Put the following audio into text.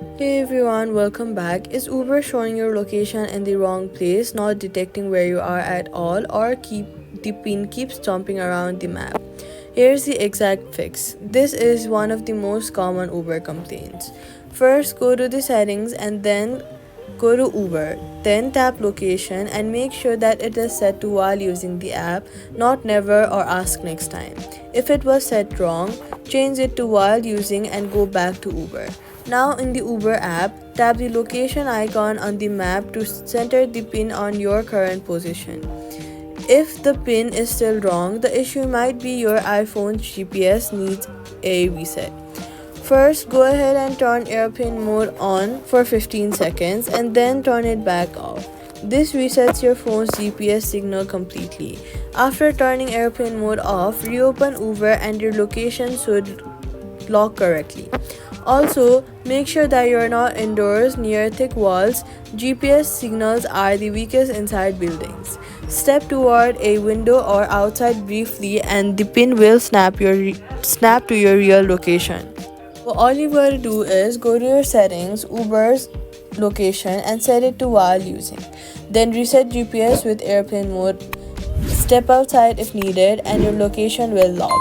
Hey everyone, welcome back. Is Uber showing your location in the wrong place, not detecting where you are at all, or the pin keeps jumping around the map? Here's the exact fix. This is one of the most common Uber complaints. First, go to the settings and then go to Uber. Then tap location and make sure that it is set to while using the app, not never or ask next time. If it was set wrong, change it to while using and go back to Uber. Now in the Uber app, tap the location icon on the map to center the pin on your current position. If the pin is still wrong, the issue might be your iPhone's GPS needs a reset. First, go ahead and turn airplane mode on for 15 seconds and then turn it back off. This resets your phone's GPS signal completely. After turning airplane mode off, reopen Uber and your location should lock correctly. Also, make sure that you're not indoors near thick walls. GPS signals are the weakest inside buildings. Step toward a window or outside briefly and the pin will snap to your real location. So all you gotta do is go to your settings, Uber's location and set it to while using. Then reset GPS with airplane mode. Step outside if needed and your location will lock.